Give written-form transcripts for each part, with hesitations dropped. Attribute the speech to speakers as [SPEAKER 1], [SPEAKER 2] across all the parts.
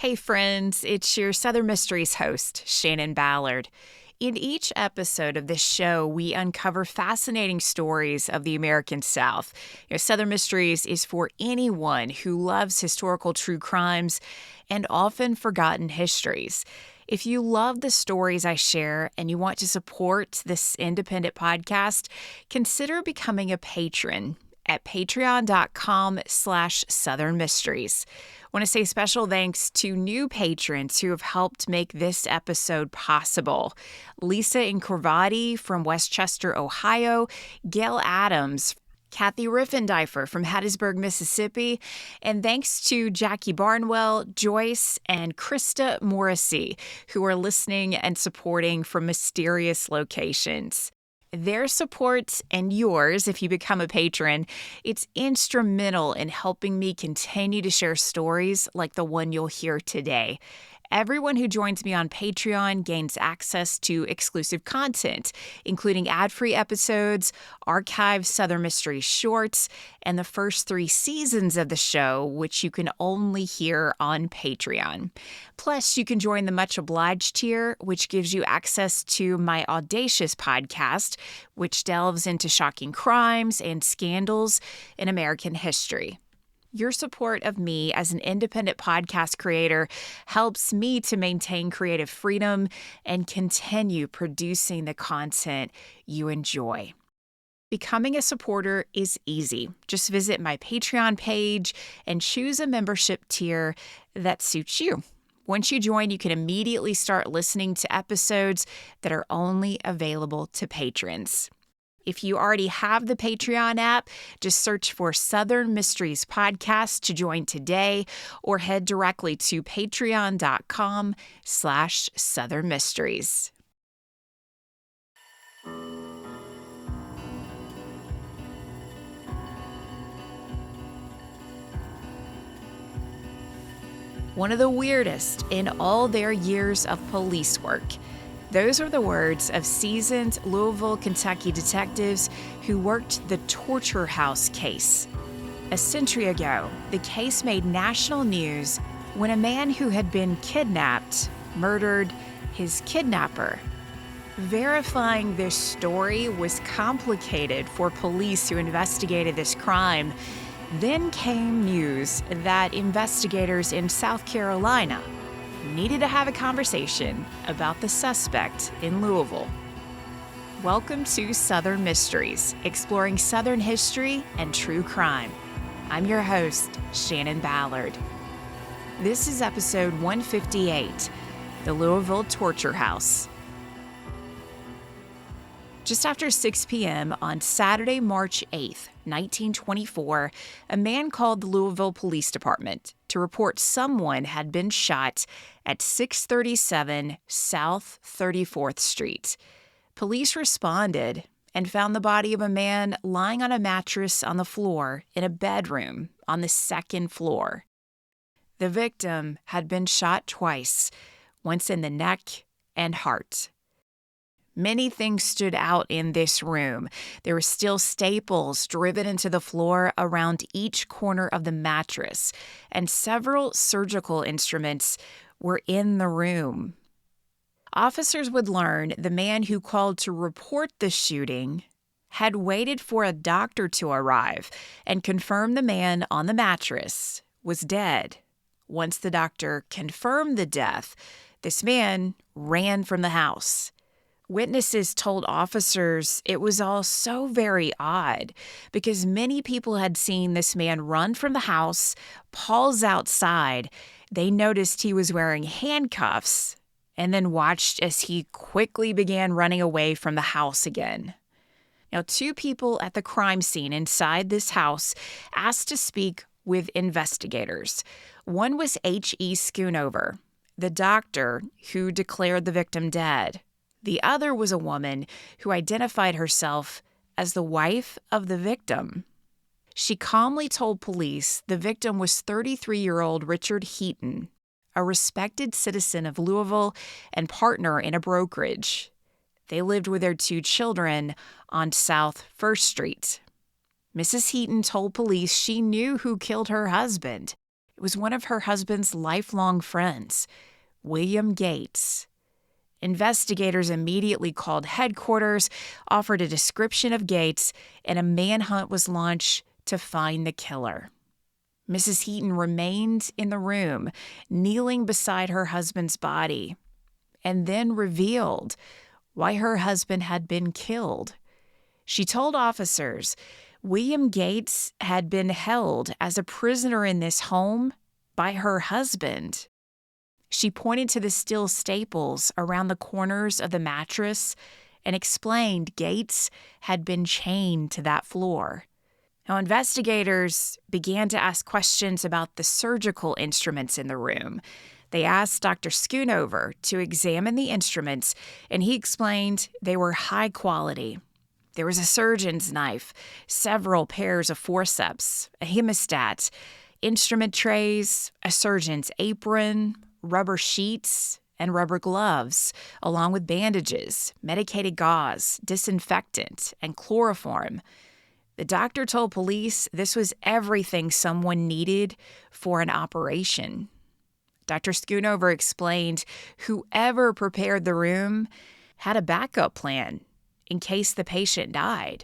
[SPEAKER 1] Hey friends, it's your Southern Mysteries host, Shannon Ballard. In each episode of this show, we uncover fascinating stories of the American South. Southern Mysteries is for anyone who loves historical true crimes and often forgotten histories. If you love the stories I share and you want to support this independent podcast, consider becoming a patron at patreon.com/Southern Mysteries. I want to say special thanks to new patrons who have helped make this episode possible. Lisa Incravati from Westchester, Ohio, Gail Adams, Kathy Riffendeifer from Hattiesburg, Mississippi, and thanks to Jackie Barnwell, Joyce, and Krista Morrissey, who are listening and supporting from mysterious locations. Their support and yours, if you become a patron, it's instrumental in helping me continue to share stories like the one you'll hear today. Everyone who joins me on Patreon gains access to exclusive content, including ad-free episodes, archived Southern Mysteries shorts, and the first 3 seasons of the show, which you can only hear on Patreon. Plus, you can join the Much Obliged tier, which gives you access to my Audacious podcast, which delves into shocking crimes and scandals in American history. Your support of me as an independent podcast creator helps me to maintain creative freedom and continue producing the content you enjoy. Becoming a supporter is easy. Just visit my Patreon page and choose a membership tier that suits you. Once you join, you can immediately start listening to episodes that are only available to patrons. If you already have the Patreon app, just search for Southern Mysteries Podcast to join today or head directly to patreon.com/Southern Mysteries. One of the weirdest in all their years of police work. Those are the words of seasoned Louisville, Kentucky detectives who worked the Torture House case. A century ago, the case made national news when a man who had been kidnapped murdered his kidnapper. Verifying this story was complicated for police who investigated this crime. Then came news that investigators in South Carolina needed to have a conversation about the suspect in Louisville. Welcome to Southern Mysteries, exploring Southern history and true crime. I'm your host, Shannon Ballard. This is episode 158, The Louisville Torture House. Just after 6 p.m. on Saturday, March 8th, 1924, a man called the Louisville Police Department to report someone had been shot at 637 South 34th Street. Police responded and found the body of a man lying on a mattress on the floor in a bedroom on the 2nd floor. The victim had been shot twice, once in the neck and heart. Many things stood out in this room. There were steel staples driven into the floor around each corner of the mattress, and several surgical instruments were in the room. Officers would learn the man who called to report the shooting had waited for a doctor to arrive and confirm the man on the mattress was dead. Once the doctor confirmed the death, this man ran from the house. Witnesses told officers it was all so very odd because many people had seen this man run from the house, pause outside. They noticed he was wearing handcuffs and then watched as he quickly began running away from the house again. Now, 2 people at the crime scene inside this house asked to speak with investigators. One was H.E. Schoonover, the doctor who declared the victim dead. The other was a woman who identified herself as the wife of the victim. She calmly told police the victim was 33-year-old Richard Heaton, a respected citizen of Louisville and partner in a brokerage. They lived with their 2 children on South 1st Street. Mrs. Heaton told police she knew who killed her husband. It was one of her husband's lifelong friends, William Gates. Investigators immediately called headquarters, offered a description of Gates, and a manhunt was launched to find the killer. Mrs. Heaton remained in the room, kneeling beside her husband's body, and then revealed why her husband had been killed. She told officers William Gates had been held as a prisoner in this home by her husband. She pointed to the steel staples around the corners of the mattress and explained Gates had been chained to that floor. Now, investigators began to ask questions about the surgical instruments in the room. They asked Dr. Schoonover to examine the instruments, and he explained they were high quality. There was a surgeon's knife, several pairs of forceps, a hemostat, instrument trays, a surgeon's apron, rubber sheets, and rubber gloves, along with bandages, medicated gauze, disinfectant, and chloroform. The doctor told police this was everything someone needed for an operation. Dr. Schoonover explained whoever prepared the room had a backup plan in case the patient died.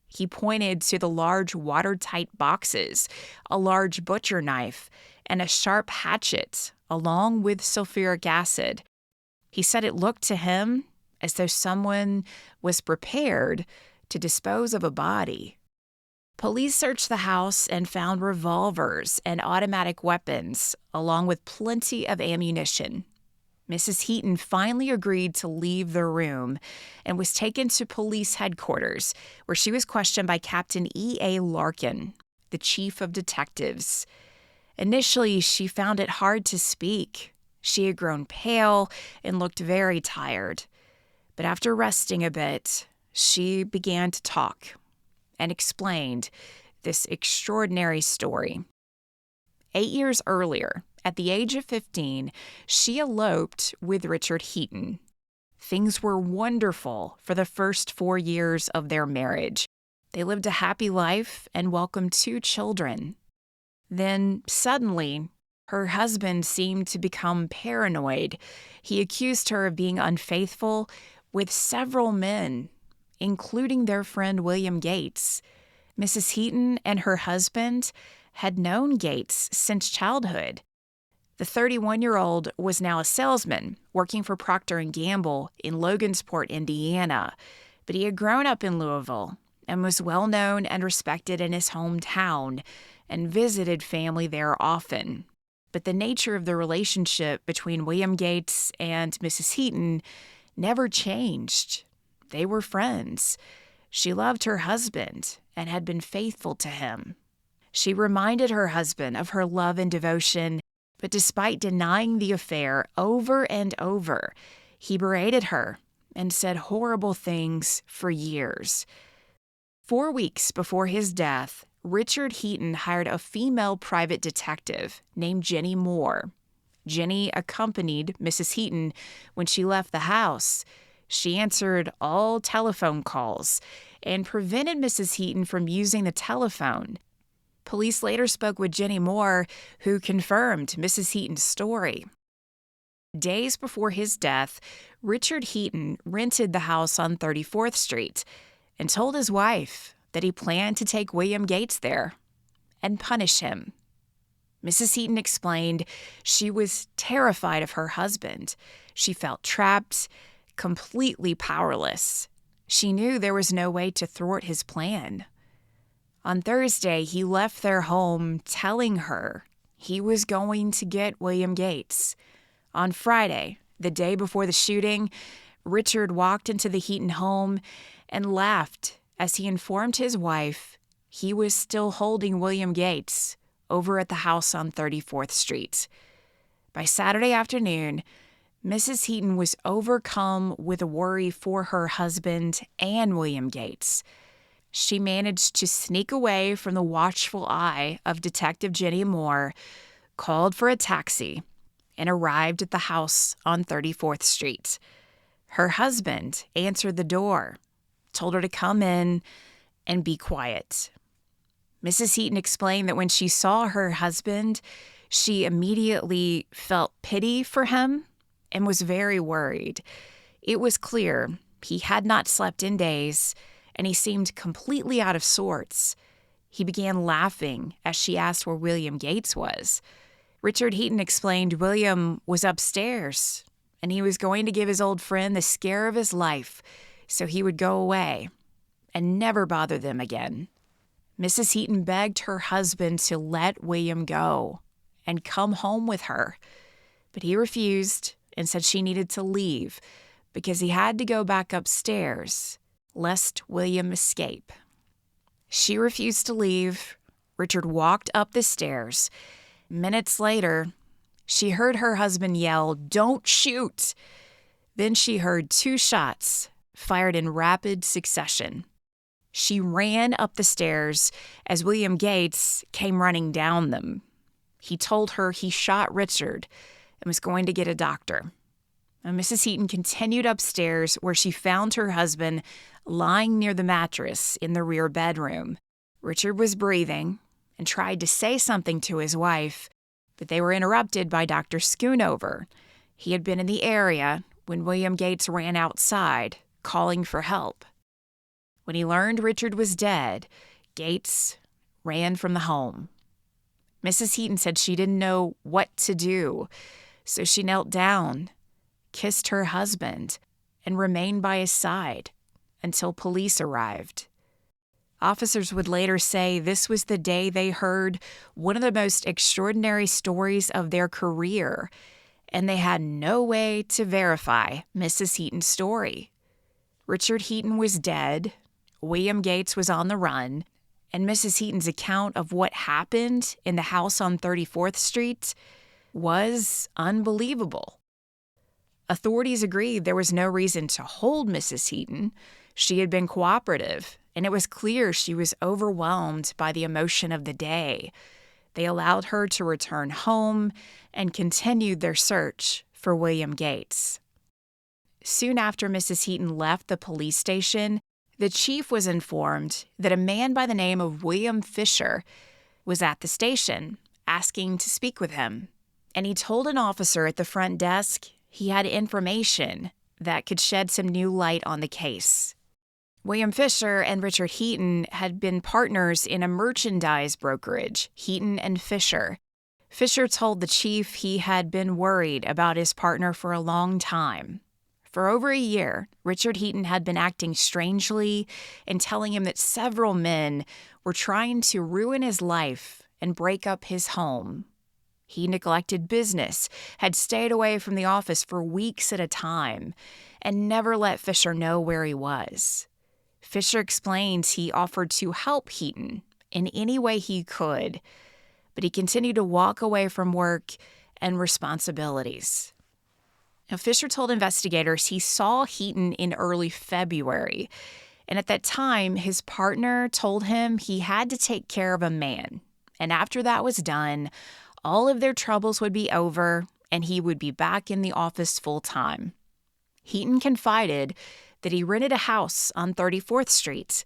[SPEAKER 1] He pointed to the large watertight boxes, a large butcher knife, and a sharp hatchet, along with sulfuric acid. He said it looked to him as though someone was prepared to dispose of a body. Police searched the house and found revolvers and automatic weapons, along with plenty of ammunition. Mrs. Heaton finally agreed to leave the room and was taken to police headquarters, where she was questioned by Captain E.A. Larkin, the chief of detectives. Initially, she found it hard to speak. She had grown pale and looked very tired. But after resting a bit, she began to talk and explained this extraordinary story. 8 years earlier, at the age of 15, she eloped with Richard Heaton. Things were wonderful for the first 4 years of their marriage. They lived a happy life and welcomed 2 children. Then, suddenly, her husband seemed to become paranoid. He accused her of being unfaithful with several men, including their friend William Gates. Mrs. Heaton and her husband had known Gates since childhood. The 31-year-old was now a salesman working for Procter & Gamble in Logansport, Indiana, but he had grown up in Louisville and was well known and respected in his hometown and visited family there often. But the nature of the relationship between William Gates and Mrs. Heaton never changed. They were friends. She loved her husband and had been faithful to him. She reminded her husband of her love and devotion, but despite denying the affair over and over, he berated her and said horrible things for years. 4 weeks before his death, Richard Heaton hired a female private detective named Jenny Moore. Jenny accompanied Mrs. Heaton when she left the house. She answered all telephone calls and prevented Mrs. Heaton from using the telephone. Police later spoke with Jenny Moore, who confirmed Mrs. Heaton's story. Days before his death, Richard Heaton rented the house on 34th Street and told his wife that he planned to take William Gates there and punish him. Mrs. Heaton explained she was terrified of her husband. She felt trapped, completely powerless. She knew there was no way to thwart his plan. On Thursday, he left their home telling her he was going to get William Gates. On Friday, the day before the shooting, Richard walked into the Heaton home and laughed as he informed his wife he was still holding William Gates over at the house on 34th Street. By Saturday afternoon, Mrs. Heaton was overcome with worry for her husband and William Gates. She managed to sneak away from the watchful eye of Detective Jenny Moore, called for a taxi, and arrived at the house on 34th Street. Her husband answered the door, told her to come in and be quiet. Mrs. Heaton explained that when she saw her husband, She immediately felt pity for him and was very worried. It was clear he had not slept in days, and he seemed completely out of sorts. He began laughing as she asked where William Gates was. Richard Heaton explained William was upstairs, and he was going to give his old friend the scare of his life, so he would go away and never bother them again. Mrs. Heaton begged her husband to let William go and come home with her, but he refused and said she needed to leave because he had to go back upstairs, lest William escape. She refused to leave. Richard walked up the stairs. Minutes later, she heard her husband yell, "Don't shoot!" Then she heard 2 shots fired in rapid succession. She ran up the stairs as William Gates came running down them. He told her he shot Richard and was going to get a doctor. And Mrs. Heaton continued upstairs where she found her husband lying near the mattress in the rear bedroom. Richard was breathing and tried to say something to his wife, but they were interrupted by Dr. Schoonover. He had been in the area when William Gates ran outside, calling for help. When he learned Richard was dead, Gates ran from the home. Mrs. Heaton said she didn't know what to do, so she knelt down, kissed her husband, and remained by his side until police arrived. Officers would later say this was the day they heard one of the most extraordinary stories of their career, and they had no way to verify Mrs. Heaton's story. Richard Heaton was dead, William Gates was on the run, and Mrs. Heaton's account of what happened in the house on 34th Street was unbelievable. Authorities agreed there was no reason to hold Mrs. Heaton. She had been cooperative, and it was clear she was overwhelmed by the emotion of the day. They allowed her to return home and continued their search for William Gates. Soon after Mrs. Heaton left the police station, the chief was informed that a man by the name of William Fisher was at the station asking to speak with him, and he told an officer at the front desk he had information that could shed some new light on the case. William Fisher and Richard Heaton had been partners in a merchandise brokerage, Heaton and Fisher. Fisher told the chief he had been worried about his partner for a long time. For over a year, Richard Heaton had been acting strangely and telling him that several men were trying to ruin his life and break up his home. He neglected business, had stayed away from the office for weeks at a time, and never let Fisher know where he was. Fisher explains he offered to help Heaton in any way he could, but he continued to walk away from work and responsibilities. Now, Fisher told investigators he saw Heaton in early February, and at that time, his partner told him he had to take care of a man, and after that was done, all of their troubles would be over, and he would be back in the office full-time. Heaton confided that he rented a house on 34th Street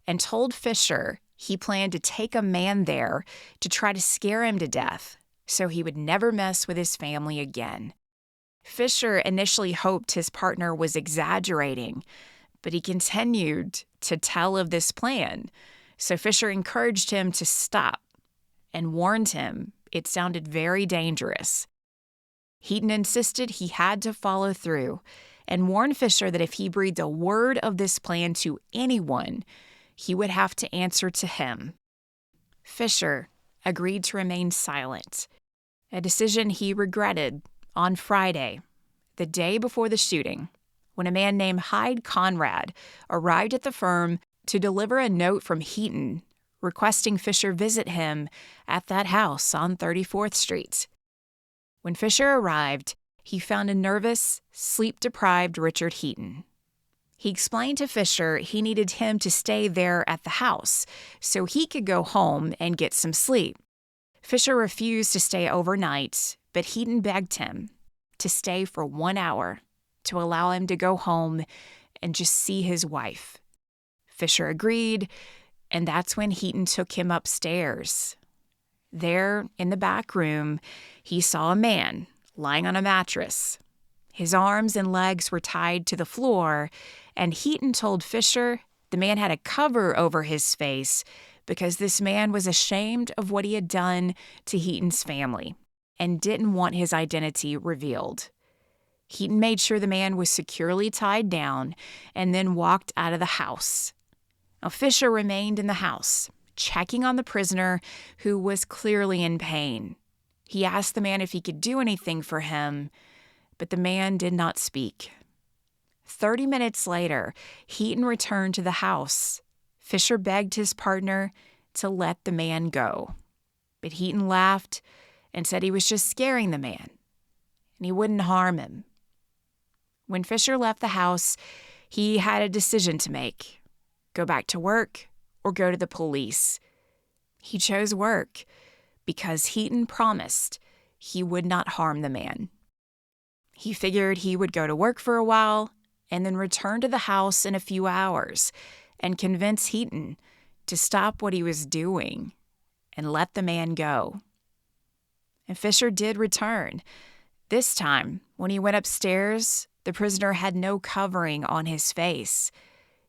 [SPEAKER 1] and told Fisher he planned to take a man there to try to scare him to death so he would never mess with his family again. Fisher initially hoped his partner was exaggerating, but he continued to tell of this plan, so Fisher encouraged him to stop and warned him it sounded very dangerous. Heaton insisted he had to follow through and warned Fisher that if he breathed a word of this plan to anyone, he would have to answer to him. Fisher agreed to remain silent, a decision he regretted on Friday, the day before the shooting, when a man named Hyde Conrad arrived at the firm to deliver a note from Heaton requesting Fisher visit him at that house on 34th Street. When Fisher arrived, he found a nervous, sleep-deprived Richard Heaton. He explained to Fisher he needed him to stay there at the house so he could go home and get some sleep. Fisher refused to stay overnight, but Heaton begged him to stay for 1 hour to allow him to go home and just see his wife. Fisher agreed, and that's when Heaton took him upstairs. There, in the back room, he saw a man lying on a mattress. His arms and legs were tied to the floor, and Heaton told Fisher the man had a cover over his face because this man was ashamed of what he had done to Heaton's family and didn't want his identity revealed. Heaton made sure the man was securely tied down and then walked out of the house. Now, Fisher remained in the house, checking on the prisoner, who was clearly in pain. He asked the man if he could do anything for him, but the man did not speak. 30 minutes later, Heaton returned to the house. Fisher begged his partner to let the man go, but Heaton laughed and said he was just scaring the man, and he wouldn't harm him. When Fisher left the house, he had a decision to make: go back to work or go to the police. He chose work because Heaton promised he would not harm the man. He figured he would go to work for a while and then return to the house in a few hours and convince Heaton to stop what he was doing and let the man go. And Fisher did return. This time, when he went upstairs, the prisoner had no covering on his face.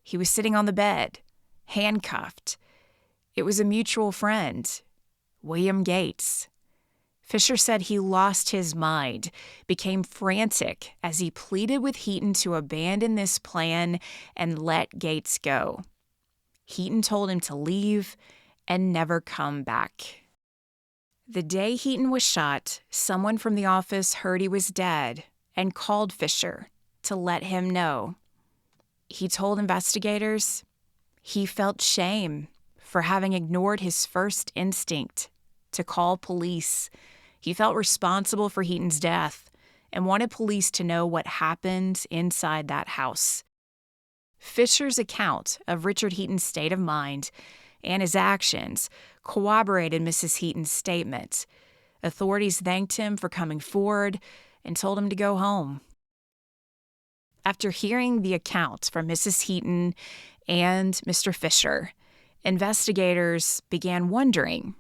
[SPEAKER 1] He was sitting on the bed, handcuffed. It was a mutual friend, William Gates. Fisher said he lost his mind, became frantic as he pleaded with Heaton to abandon this plan and let Gates go. Heaton told him to leave and never come back. The day Heaton was shot, someone from the office heard he was dead and called Fisher to let him know. He told investigators he felt shame for having ignored his first instinct to call police. He felt responsible for Heaton's death and wanted police to know what happened inside that house. Fisher's account of Richard Heaton's state of mind and his actions corroborated Mrs. Heaton's statement. Authorities thanked him for coming forward and told him to go home. After hearing the accounts from Mrs. Heaton and Mr. Fisher, investigators began wondering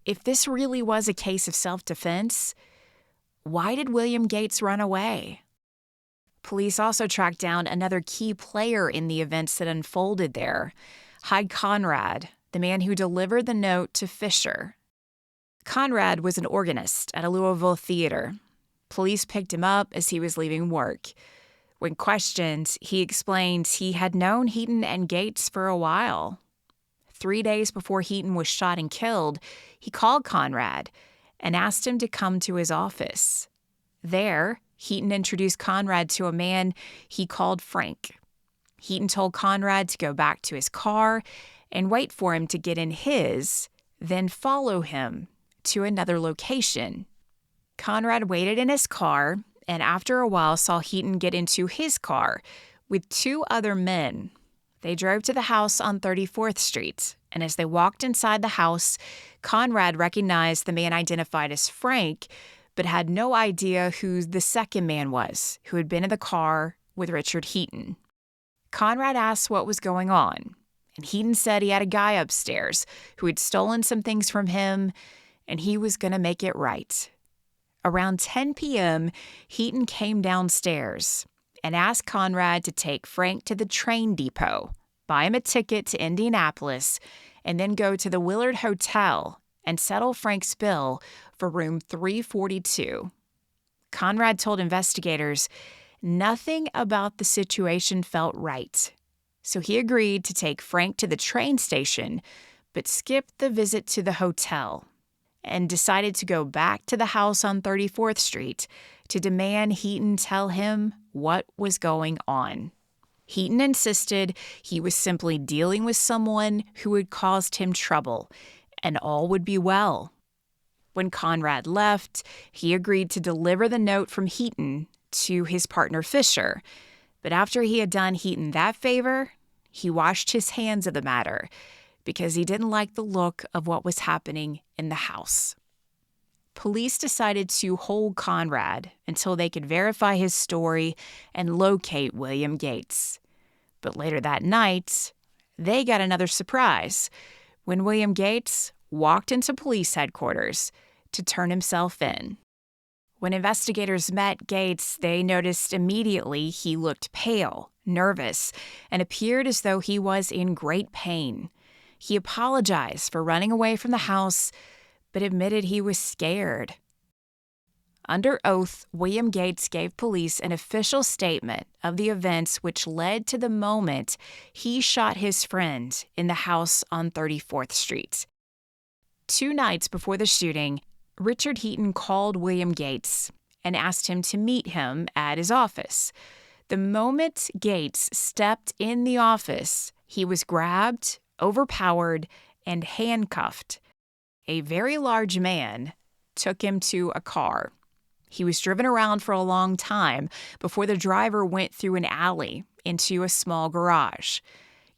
[SPEAKER 1] if this really was a case of self-defense. Why did William Gates run away? Police also tracked down another key player in the events that unfolded there, Hyde Conrad, the man who delivered the note to Fisher. Conrad was an organist at a Louisville theater. Police picked him up as he was leaving work. When questioned, he explained he had known Heaton and Gates for a while. 3 days before Heaton was shot and killed, he called Conrad and asked him to come to his office. There, Heaton introduced Conrad to a man he called Frank. Heaton told Conrad to go back to his car and wait for him to get in his, then follow him to another location. Conrad waited in his car and after a while saw Heaton get into his car with 2 other men. They drove to the house on 34th Street, and as they walked inside the house, Conrad recognized the man identified as Frank, but had no idea who the second man was who had been in the car with Richard Heaton. Conrad asked what was going on, and Heaton said he had a guy upstairs who had stolen some things from him, and he was going to make it right. Around 10 p.m., Heaton came downstairs and asked Conrad to take Frank to the train depot, buy him a ticket to Indianapolis, and then go to the Willard Hotel and settle Frank's bill for room 342. Conrad told investigators nothing about the situation felt right, so he agreed to take Frank to the train station, but skipped the visit to the hotel and decided to go back to the house on 34th Street to demand Heaton tell him what was going on. Heaton insisted he was simply dealing with someone who had caused him trouble, and all would be well. When Conrad left, he agreed to deliver the note from Heaton to his partner Fisher, but after he had done Heaton that favor, he washed his hands of the matter because he didn't like the look of what was happening in the house. Police decided to hold Conrad until they could verify his story and locate William Gates. But later that night, they got another surprise when William Gates walked into police headquarters to turn himself in. When investigators met Gates, they noticed immediately he looked pale, nervous, and appeared as though he was in great pain. He apologized for running away from the house, but admitted he was scared. Under oath, William Gates gave police an official statement of the events which led to the moment he shot his friend in the house on 34th Street. 2 nights before the shooting, Richard Heaton called William Gates and asked him to meet him at his office. The moment Gates stepped in the office, he was grabbed, overpowered, and handcuffed. A very large man took him to a car. He was driven around for a long time before the driver went through an alley into a small garage.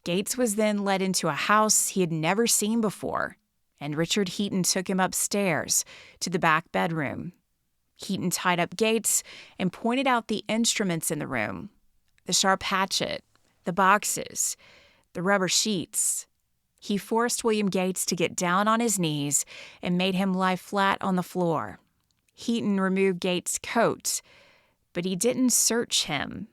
[SPEAKER 1] Gates was then led into a house he had never seen before, and Richard Heaton took him upstairs to the back bedroom. Heaton tied up Gates and pointed out the instruments in the room: the sharp hatchet, the boxes, the rubber sheets. He forced William Gates to get down on his knees and made him lie flat on the floor. Heaton removed Gates' coat, but he didn't search him.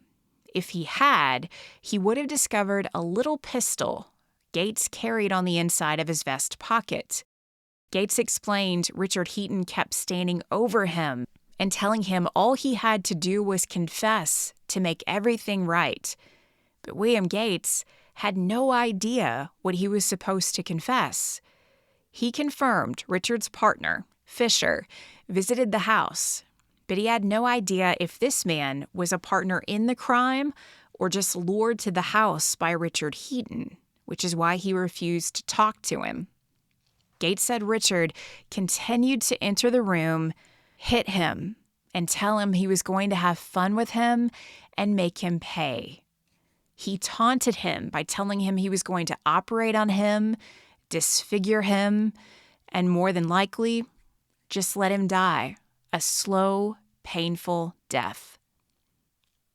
[SPEAKER 1] If he had, he would have discovered a little pistol Gates carried on the inside of his vest pocket. Gates explained Richard Heaton kept standing over him and telling him all he had to do was confess to make everything right. But William Gates had no idea what he was supposed to confess. He confirmed Richard's partner, Fisher, visited the house, but he had no idea if this man was a partner in the crime or just lured to the house by Richard Heaton, which is why he refused to talk to him. Gates said Richard continued to enter the room, hit him, and tell him he was going to have fun with him and make him pay. He taunted him by telling him he was going to operate on him, disfigure him, and more than likely, just let him die a slow, painful death.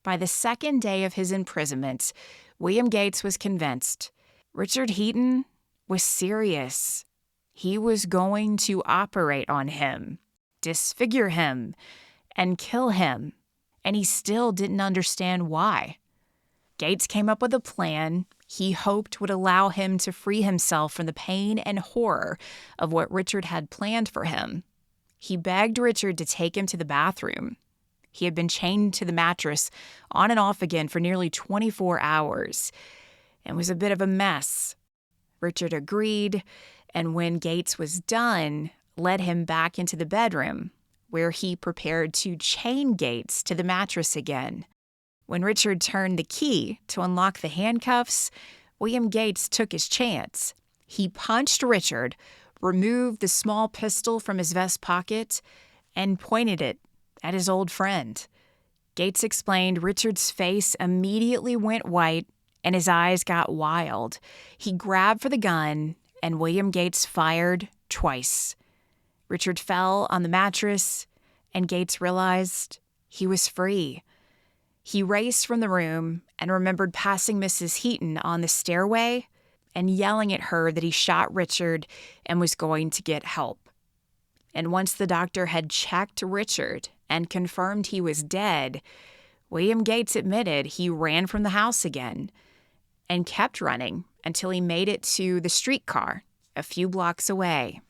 [SPEAKER 1] By the second day of his imprisonment, William Gates was convinced Richard Heaton was serious. He was going to operate on him, disfigure him, and kill him, and he still didn't understand why. Gates came up with a plan he hoped would allow him to free himself from the pain and horror of what Richard had planned for him. He begged Richard to take him to the bathroom. He had been chained to the mattress on and off again for nearly 24 hours and was a bit of a mess. Richard agreed, and when Gates was done, led him back into the bedroom, where he prepared to chain Gates to the mattress again. When Richard turned the key to unlock the handcuffs, William Gates took his chance. He punched Richard, removed the small pistol from his vest pocket, and pointed it at his old friend. Gates explained Richard's face immediately went white and his eyes got wild. He grabbed for the gun, and William Gates fired twice. Richard fell on the mattress, and Gates realized he was free. He raced from the room and remembered passing Mrs. Heaton on the stairway and yelling at her that he shot Richard and was going to get help. And once the doctor had checked Richard and confirmed he was dead, William Gates admitted he ran from the house again and kept running until he made it to the streetcar a few blocks away.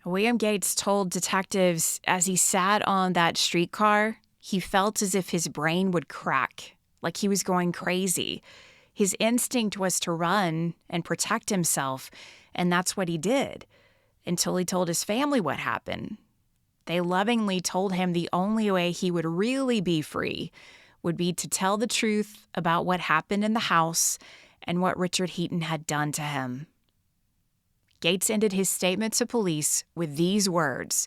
[SPEAKER 1] William Gates told detectives as he sat on that streetcar, he felt as if his brain would crack, like he was going crazy. His instinct was to run and protect himself, and that's what he did, until he told his family what happened. They lovingly told him the only way he would really be free would be to tell the truth about what happened in the house and what Richard Heaton had done to him. Gates ended his statement to police with these words: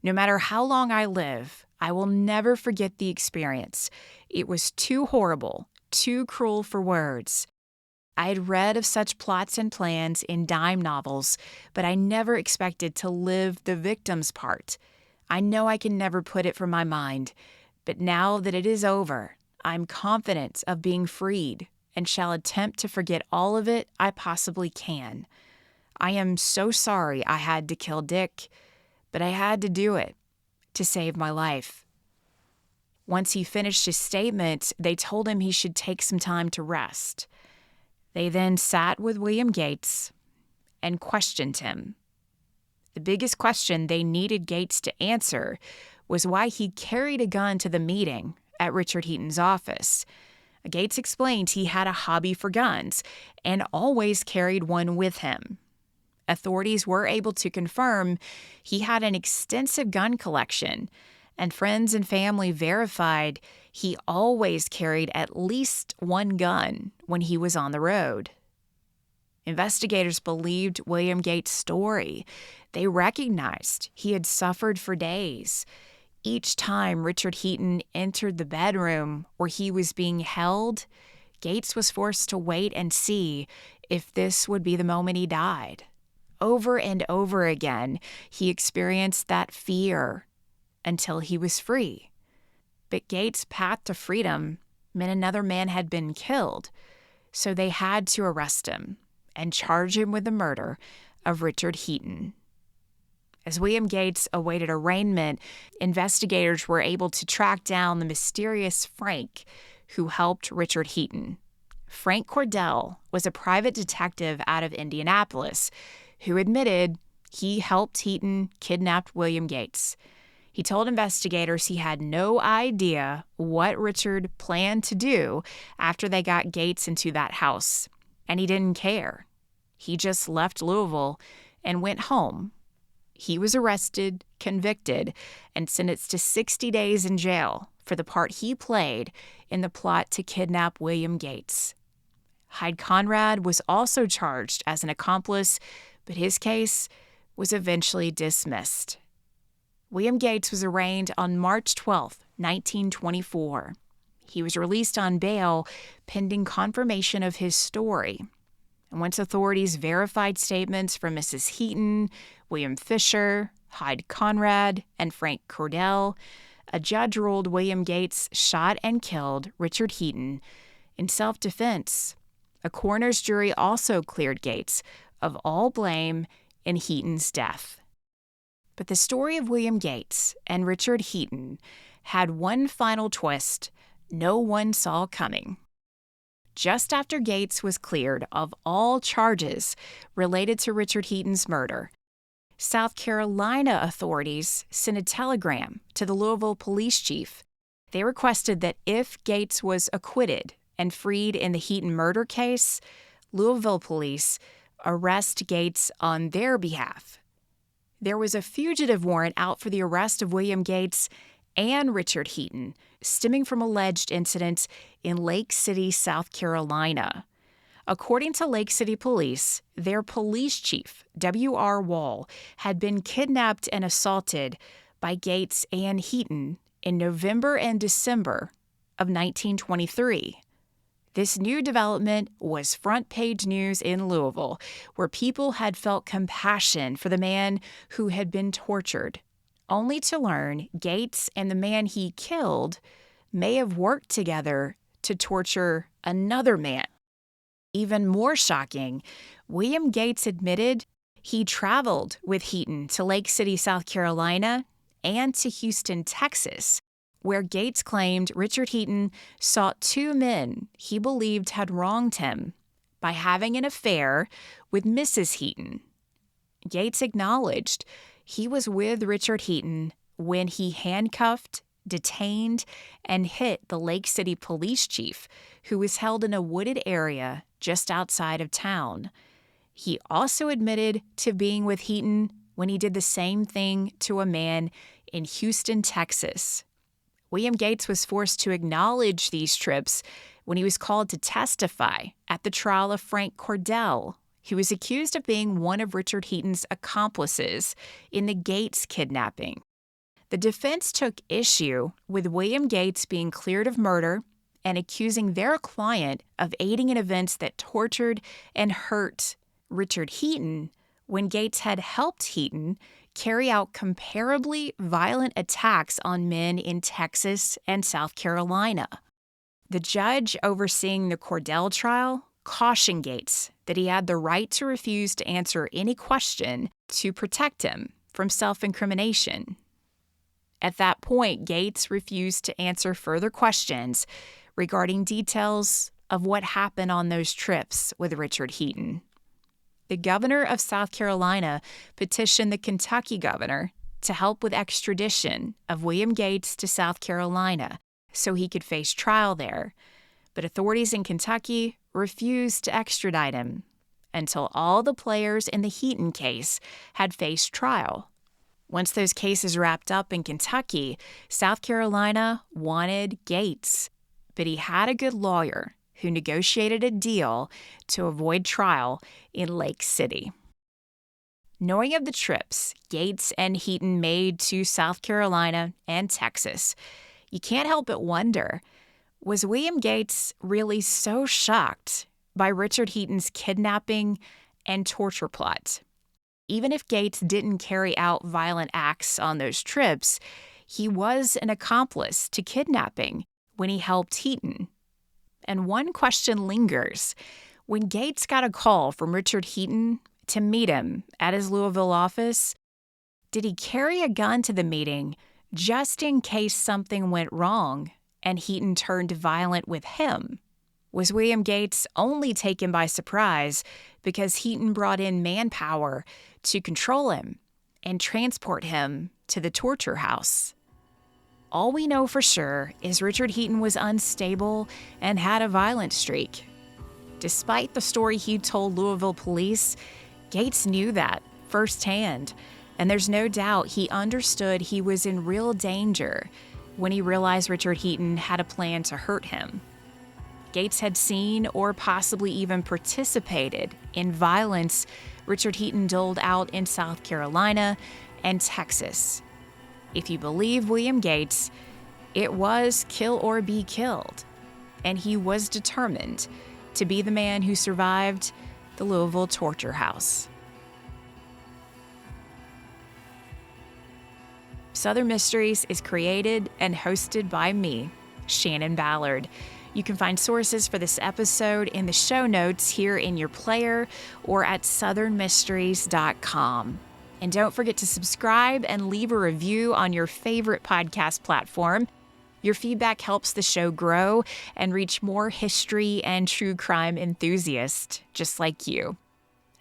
[SPEAKER 1] "No matter how long I live, I will never forget the experience. It was too horrible, too cruel for words. I had read of such plots and plans in dime novels, but I never expected to live the victim's part. I know I can never put it from my mind, but now that it is over, I'm confident of being freed and shall attempt to forget all of it I possibly can. I am so sorry I had to kill Dick, but I had to do it to save my life. Once he finished his statement, they told him he should take some time to rest. They then sat with William Gates and questioned him. The biggest question they needed Gates to answer was why he carried a gun to the meeting at Richard Heaton's office. Gates explained he had a hobby for guns and always carried one with him. Authorities were able to confirm he had an extensive gun collection, and friends and family verified he always carried at least one gun when he was on the road. Investigators believed William Gates' story. They recognized he had suffered for days. Each time Richard Heaton entered the bedroom where he was being held, Gates was forced to wait and see if this would be the moment he died. Over and over again, he experienced that fear until he was free. But Gates' path to freedom meant another man had been killed, so they had to arrest him and charge him with the murder of Richard Heaton. As William Gates awaited arraignment, investigators were able to track down the mysterious Frank who helped Richard Heaton. Frank Cordell was a private detective out of Indianapolis who admitted he helped Heaton kidnap William Gates. He told investigators he had no idea what Richard planned to do after they got Gates into that house, and he didn't care. He just left Louisville and went home. He was arrested, convicted, and sentenced to 60 days in jail for the part he played in the plot to kidnap William Gates. Hyde Conrad was also charged as an accomplice, but his case was eventually dismissed. William Gates was arraigned on March 12, 1924. He was released on bail pending confirmation of his story. And once authorities verified statements from Mrs. Heaton, William Fisher, Hyde Conrad, and Frank Cordell, a judge ruled William Gates shot and killed Richard Heaton in self-defense. A coroner's jury also cleared Gates of all blame in Heaton's death. But the story of William Gates and Richard Heaton had one final twist no one saw coming. Just after Gates was cleared of all charges related to Richard Heaton's murder, South Carolina authorities sent a telegram to the Louisville police chief. They requested that if Gates was acquitted and freed in the Heaton murder case, Louisville police arrest Gates on their behalf. There was a fugitive warrant out for the arrest of William Gates and Richard Heaton, stemming from alleged incidents in Lake City, South Carolina. According to Lake City Police, their police chief, W.R. Wall, had been kidnapped and assaulted by Gates and Heaton in November and December of 1923. This new development was front-page news in Louisville, where people had felt compassion for the man who had been tortured, only to learn Gates and the man he killed may have worked together to torture another man. Even more shocking, William Gates admitted he traveled with Heaton to Lake City, South Carolina, and to Houston, Texas, where Gates claimed Richard Heaton sought two men he believed had wronged him by having an affair with Mrs. Heaton. Gates acknowledged he was with Richard Heaton when he handcuffed, detained, and hit the Lake City police chief, who was held in a wooded area just outside of town. He also admitted to being with Heaton when he did the same thing to a man in Houston, Texas. William Gates was forced to acknowledge these trips when he was called to testify at the trial of Frank Cordell, who was accused of being one of Richard Heaton's accomplices in the Gates kidnapping. The defense took issue with William Gates being cleared of murder and accusing their client of aiding in events that tortured and hurt Richard Heaton when Gates had helped Heaton carry out comparably violent attacks on men in Texas and South Carolina. The judge overseeing the Cordell trial cautioned Gates that he had the right to refuse to answer any question to protect him from self-incrimination. At that point, Gates refused to answer further questions regarding details of what happened on those trips with Richard Heaton. The governor of South Carolina petitioned the Kentucky governor to help with extradition of William Gates to South Carolina so he could face trial there, but authorities in Kentucky refused to extradite him until all the players in the Heaton case had faced trial. Once those cases wrapped up in Kentucky, South Carolina wanted Gates, but he had a good lawyer who negotiated a deal to avoid trial in Lake City. Knowing of the trips Gates and Heaton made to South Carolina and Texas, you can't help but wonder, was William Gates really so shocked by Richard Heaton's kidnapping and torture plot? Even if Gates didn't carry out violent acts on those trips, he was an accomplice to kidnapping when he helped Heaton. And one question lingers. When Gates got a call from Richard Heaton to meet him at his Louisville office, did he carry a gun to the meeting just in case something went wrong and Heaton turned violent with him? Was William Gates only taken by surprise because Heaton brought in manpower to control him and transport him to the torture house? All we know for sure is Richard Heaton was unstable and had a violent streak. Despite the story he told Louisville police, Gates knew that firsthand, and there's no doubt he understood he was in real danger when he realized Richard Heaton had a plan to hurt him. Gates had seen or possibly even participated in violence Richard Heaton doled out in South Carolina and Texas. If you believe William Gates, it was kill or be killed, and he was determined to be the man who survived the Louisville torture house. Southern Mysteries is created and hosted by me, Shannon Ballard. You can find sources for this episode in the show notes here in your player or at southernmysteries.com. And don't forget to subscribe and leave a review on your favorite podcast platform. Your feedback helps the show grow and reach more history and true crime enthusiasts just like you.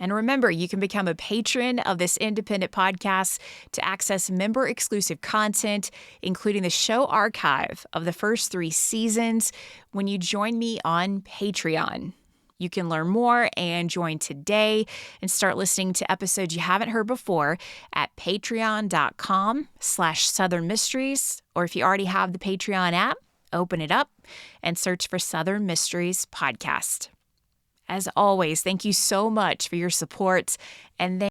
[SPEAKER 1] And remember, you can become a patron of this independent podcast to access member-exclusive content, including the show archive of the first 3 seasons, when you join me on Patreon. You can learn more and join today and start listening to episodes you haven't heard before at patreon.com/Southern Mysteries. Or if you already have the Patreon app, open it up and search for Southern Mysteries Podcast. As always, thank you so much for your support, and